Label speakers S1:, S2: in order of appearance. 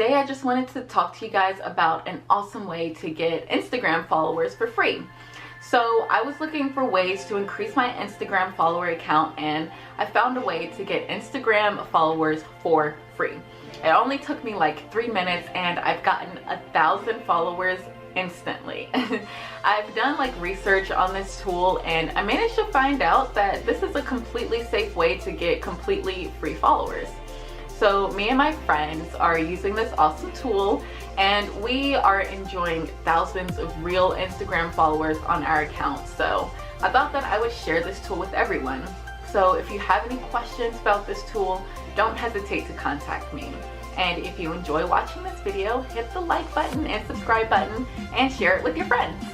S1: today I just wanted to talk to you guys about an awesome way to get Instagram followers for free. So I was looking for ways to increase my Instagram follower account, and I found a way to get Instagram followers for free. It only took me like 3 minutes and I've gotten 1,000 followers instantly. I've done like research on this tool and I managed to find out that this is a completely safe way to get completely free followers. So me and my friends are using this awesome tool and we are enjoying thousands of real Instagram followers on our account. So I thought that I would share this tool with everyone. So if you have any questions about this tool, don't hesitate to contact me. And if you enjoy watching this video, hit the like button and subscribe button and share it with your friends.